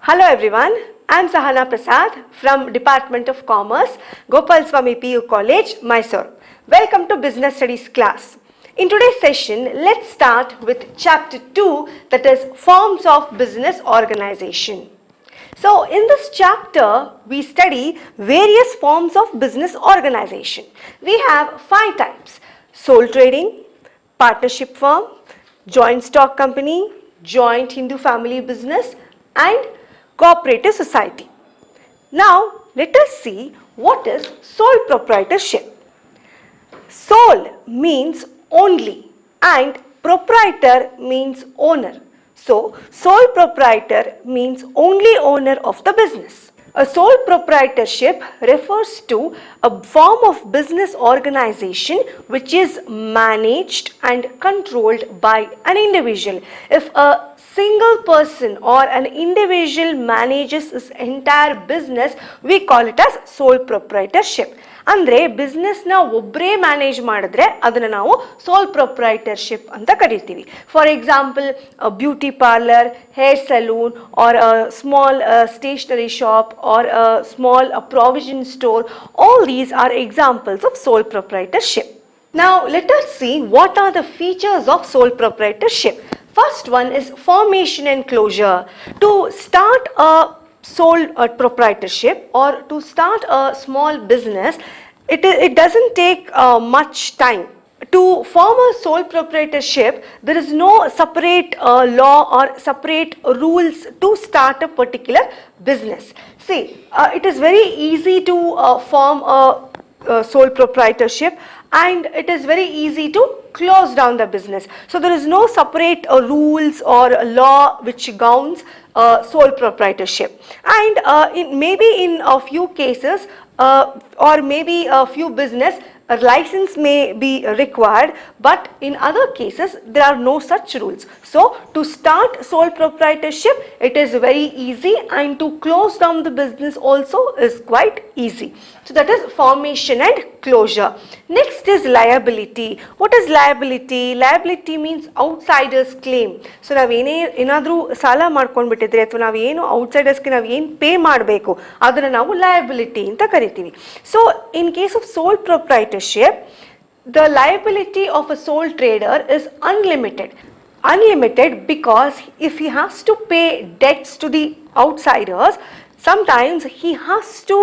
Hello everyone, I am Sahana Prasad from Department of Commerce, Gopal Swami PU College, Mysore. Welcome to Business Studies class. In today's session, let's start with chapter 2, that is Forms of Business Organization. So in this chapter, we study various forms of business organization. We have 5 types: sole trading, partnership firm, joint stock company, joint Hindu family business, and cooperative society. Now, let us see what is sole proprietorship. Sole means only and proprietor means owner. So, sole proprietor means only owner of the business. A sole proprietorship refers to a form of business organization which is managed and controlled by an individual. If a single person or an individual manages his entire business, we call it as sole proprietorship. ಅಂದರೆ ಬಿಸ್ನೆಸ್ನ ಒಬ್ಬರೇ manage ಮಾಡಿದ್ರೆ ಅದನ್ನು ನಾವು ಸೋಲ್ proprietorship ಅಂತ ಕರಿತೀವಿ. For example beauty parlour, hair salon, or small stationery shop, or small provision store, all these are examples of sole proprietorship. Now let us see what are the features of sole proprietorship. First one is formation and closure. To start a sole proprietorship or to start a small business, it doesn't take much time. To form a sole proprietorship, there is no separate law or separate rules to start a particular business. See, it is very easy to form a sole proprietorship, and it is very easy to close down the business. So there is no separate rules or law which governs sole proprietorship. And maybe in a few cases or maybe a few business, a license may be required, but in other cases there are no such rules. So to start sole proprietorship, it is very easy, and to close down the business also is quite easy. So that is formation and closure. Next is liability. What is liability? Liability means outsiders claim. So ನಾವು ಏನಾದರೂ ಸಾಲ ಮಾಡ್ಕೊಂಡ್ಬಿಟ್ಟಿದ್ರೆ ಅಥವಾ ನಾವು ಏನು ಔಟ್ಸೈಡರ್ಸ್ಗೆ ನಾವು ಏನು pay ಮಾಡಬೇಕು ಅದನ್ನು ನಾವು ಲಯಬಿಲಿಟಿ ಅಂತ ಕರಿತೀವಿ. So in case of sole proprietorship, the liability of a sole trader is unlimited. Unlimited because if he has to pay debts to the outsiders, sometimes he has to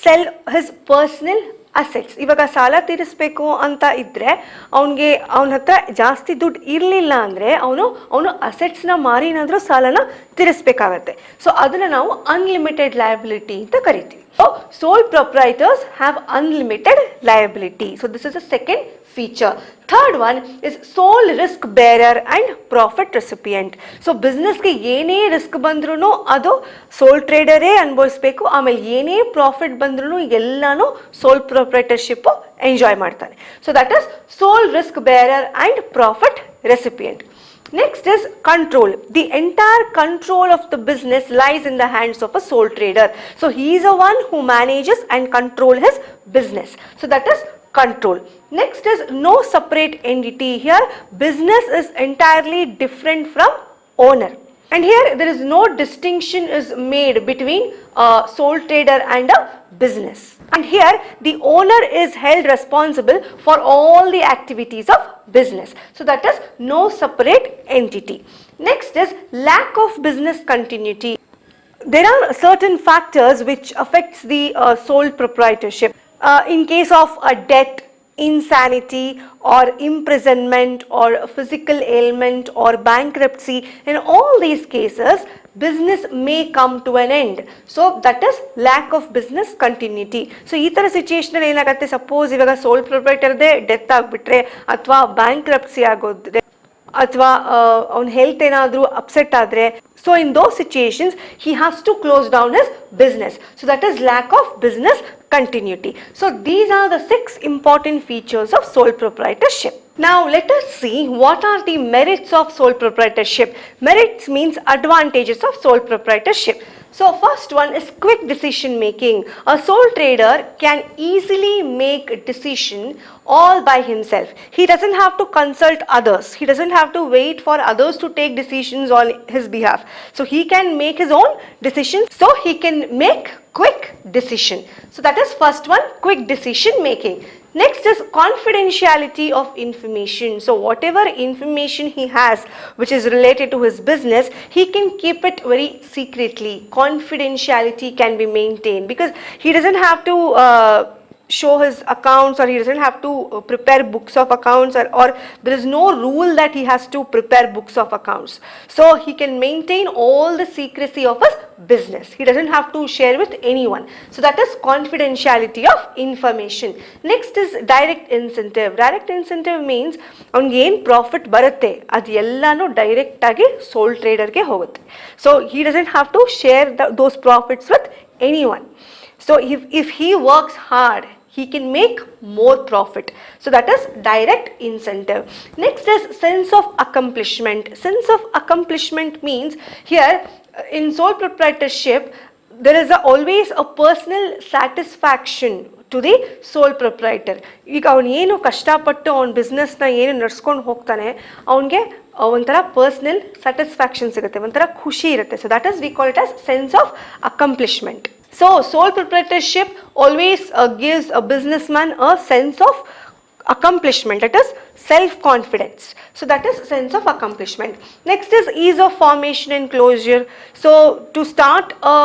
sell his personal assets. ಇವಾಗ ಸಾಲ ತೀರಿಸಬೇಕು ಅಂತ ಇದ್ದರೆ ಅವನ ಹತ್ರ ಜಾಸ್ತಿ ದುಡ್ಡು ಇರಲಿಲ್ಲ ಅಂದರೆ ಅವನು ಅಸೆಟ್ಸ್ನ ಮಾರಿ ಏನಾದರೂ ಸಾಲನ ತೀರಿಸಬೇಕಾಗತ್ತೆ. ಸೊ ಅದನ್ನು ನಾವು ಅನ್ಲಿಮಿಟೆಡ್ ಲಯಬಿಲಿಟಿ ಅಂತ ಕರಿತೀವಿ. So sole proprietors have unlimited liability. So this is a second feature. Third one is sole risk bearer and profit recipient. So business ಗೆ ಏನೇ ರಿಸ್ಕ್ ಬಂದ್ರೂ ಅದು ಸೋಲ್ ಟ್ರೇಡರೇ ಅನುಭವಿಸ್ಬೇಕು. ಆಮೇಲೆ ಏನೇ ಪ್ರಾಫಿಟ್ ಬಂದ್ರೂ ಎಲ್ಲಾನು ಸೋಲ್ ಪ್ರೊಪ್ರೈಟರ್ಶಿಪ್ ಎಂಜಾಯ್ ಮಾಡ್ತಾನೆ. So that is sole risk bearer and profit recipient. Next is control. The entire control of the business lies in the hands of a sole trader. So he is the one who manages and control his business. So that is control. Next is no separate entity. Here business is entirely different from owner, and here there is no distinction is made between a sole trader and a business, and here the owner is held responsible for all the activities of business. So that is no separate entity. Next is lack of business continuity. There are certain factors which affects the sole proprietorship. In case of a death, insanity, or imprisonment, or physical ailment, or bankruptcy, in all these cases business may come to an end. So that is lack of business continuity. So ಈ ಥರ ಸಿಚುಯೇಷನಲ್ಲಿ ಏನಾಗುತ್ತೆ, suppose ಇವಾಗ ಸೋಲ್ ಪ್ರೊಪ್ರೈಟರ್ದೇ death ಆಗಿಬಿಟ್ರೆ ಅಥವಾ bankruptcy ಆಗೋದ್ರೆ ಅಥವಾ ಅವನ health ಏನಾದರೂ upset ಆದರೆ, so in those situations he has to close down his business. So that is lack of business continuity. So these are the 6 important features of sole proprietorship. Now let us see what are the merits of sole proprietorship. Merits means advantages of sole proprietorship. So first one is quick decision making. A sole trader can easily make a decision all by himself. He doesn't have to consult others. He doesn't have to wait for others to take decisions on his behalf. So he can make his own decisions. So he can make quick decision. So that is first one, quick decision making. Next is confidentiality of information. So whatever information he has which is related to his business, he can keep it very secretly. Confidentiality can be maintained because he doesn't have to show his accounts, or he doesn't have to prepare books of accounts, or there is no rule that he has to prepare books of accounts. So he can maintain all the secrecy of his business. He doesn't have to share with anyone. So that is confidentiality of information. Next is direct incentive. Direct incentive means ಅವನಿಗೆ ಏನು profit ಬರುತ್ತೆ ಅದು ಎಲ್ಲಾನು direct ಆಗಿ ಸೋಲ್ ಟ್ರೇಡರ್ಗೆ ಹೋಗುತ್ತೆ. So he doesn't have to share those profits with anyone. So if he works hard, he can make more profit. So that is direct incentive. Next is sense of accomplishment. Sense of accomplishment means here in sole proprietorship there is always a personal satisfaction to the sole proprietor. ಈಗ ಅವನು ಏನು ಕಷ್ಟಪಟ್ಟು ಅವನ ಬಿಸ್ನೆಸ್ನ ಏನು ನಡ್ಸ್ಕೊಂಡು ಹೋಗ್ತಾನೆ ಅವನಿಗೆ ಒಂಥರ ಪರ್ಸ್ನಲ್ ಸ್ಯಾಟಿಸ್ಫ್ಯಾಕ್ಷನ್ ಸಿಗುತ್ತೆ, ಒಂಥರ ಖುಷಿ ಇರುತ್ತೆ. So that is we call it as sense of accomplishment. So sole proprietorship always gives a businessman a sense of accomplishment, that is self-confidence. So that is sense of accomplishment. Next is ease of formation and closure. So to start a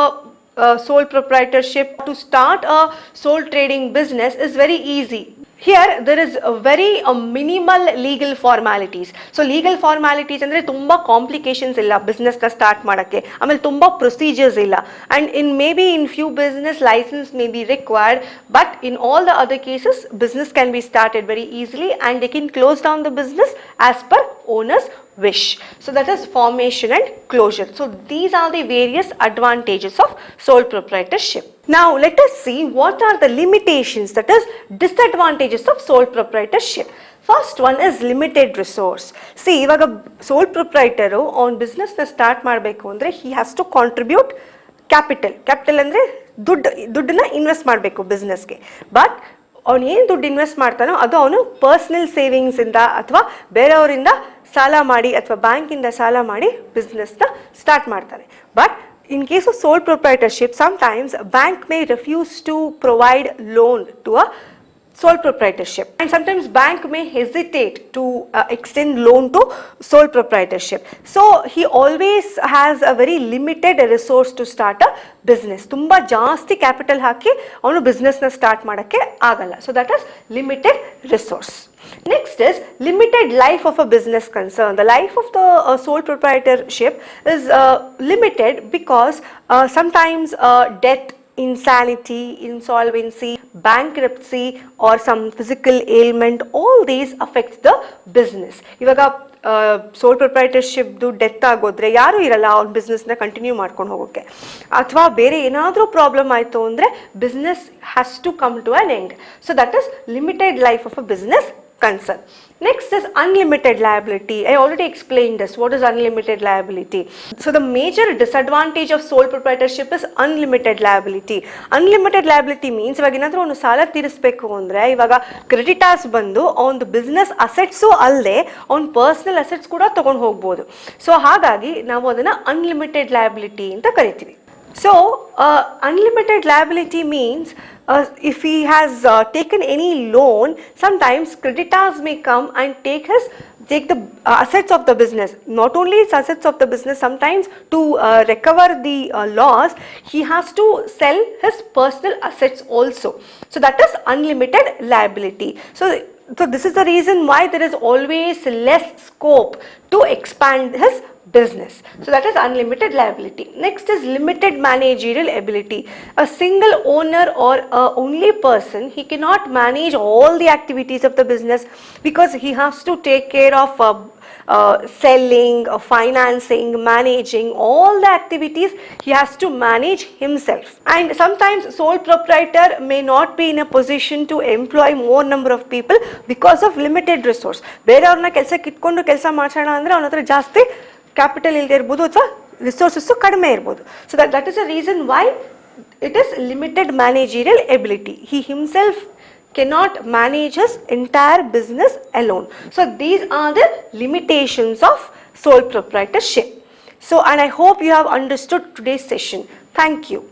sole proprietorship, to start a sole trading business is very easy. Here there is a very minimal legal formalities. So legal formalities andre tumba complications illa business na start madakke, amel tumba procedures illa, and in maybe in few business license may be required, but in all the other cases business can be started very easily and they can close down the business as per owner's wish. So that is formation and closure. So these are the various advantages of sole proprietorship. Now let us see what are the limitations, that is disadvantages of sole proprietorship. First one is limited resource. See, ivaga sole proprietor on business na start ಮಾಡಬೇಕು ಅಂದ್ರೆ he has to contribute capital ಅಂದ್ರೆ ದುಡ್ಡನ್ನ invest ಮಾಡಬೇಕು ಬಿಸ್ನೆಸ್ಗೆ. But ಅವನು ಏನು ದುಡ್ಡು invest ಮಾಡ್ತಾನೋ ಅದು ಅವನು ಪರ್ಸನಲ್ ಸೇವಿಂಗ್ಸ್ ಇಂದ ಅಥವಾ ಬೇರೆಯವರಿಂದ ಸಾಲ ಮಾಡಿ ಅಥವಾ ಬ್ಯಾಂಕಿಂದ ಸಾಲ ಮಾಡಿ ಬಿಸ್ನೆಸ್ನ ಸ್ಟಾರ್ಟ್ ಮಾಡ್ತಾನೆ. But in case of sole proprietorship, sometimes bank may refuse to provide loan to a sole proprietorship, and sometimes bank may hesitate to extend loan to sole proprietorship. So he always has a very limited resource to start a business. Tumba jaasti capital haki avanu business na start madakke agalla. So that is limited resource. Next is limited life of a business concern. The life of the sole proprietorship is limited because sometimes death, insanity, insolvency, bankruptcy or some physical ailment, all these affects the business. Ivaga sole proprietorship du death agodre yaru iralla ಅವನ business na continue ಮಾಡ್ಕೊಂಡು ಹೋಗೋಕೆ, ಅಥವಾ ಬೇರೆ ಏನಾದರೂ problem ಆಯಿತು ಅಂದರೆ business has to come to an end. So that is limited life of a business concern. Next is unlimited liability. I already explained this. What is unlimited liability? So the major disadvantage of sole proprietorship is unlimited liability. Unlimited liability means ಇವಾಗ ಏನಾದರೂ ಒಂದು ಸಾಲ ತೀರಿಸಬೇಕು ಅಂದರೆ ಇವಾಗ creditors ಬಂದು ಅವನದು business assets ಅಲ್ಲದೆ ಅವ್ನ ಪರ್ಸನಲ್ ಅಸೆಟ್ಸ್ ಕೂಡ ತೊಗೊಂಡು ಹೋಗ್ಬೋದು. ಸೊ ಹಾಗಾಗಿ ನಾವು ಅದನ್ನು ಅನ್ಲಿಮಿಟೆಡ್ ಲಯಬಿಲಿಟಿ ಅಂತ ಕರಿತೀವಿ. So unlimited liability means if he has taken any loan, sometimes creditors may come and take the assets of the business. Not only his assets of the business, sometimes to recover the loss, he has to sell his personal assets also. So that is unlimited liability. So this is the reason why there is always less scope to expand his business. So that is unlimited liability. Next is limited managerial ability. A single owner or a only person, he cannot manage all the activities of the business because he has to take care of selling, financing, managing, all the activities he has to manage himself. And sometimes sole proprietor may not be in a position to employ more number of people because of limited resource. ಬೇರೆಯವ್ರನ್ನ ಕೆಲಸಕ್ಕೆ ಇಟ್ಕೊಂಡು ಕೆಲಸ ಮಾಡ್ಸೋಣ ಅಂದರೆ ಅವನ ಹತ್ರ ಜಾಸ್ತಿ capital ಇಲ್ಲದೆ ಇರ್ಬೋದು ಅಥವಾ ರಿಸೋರ್ಸಸ್ಸು ಕಡಿಮೆ ಇರ್ಬೋದು. So that is a reason why it is limited managerial ability. He himself cannot manage his entire business alone. So these are the limitations of sole proprietorship. So, and I hope you have understood today's session. Thank you.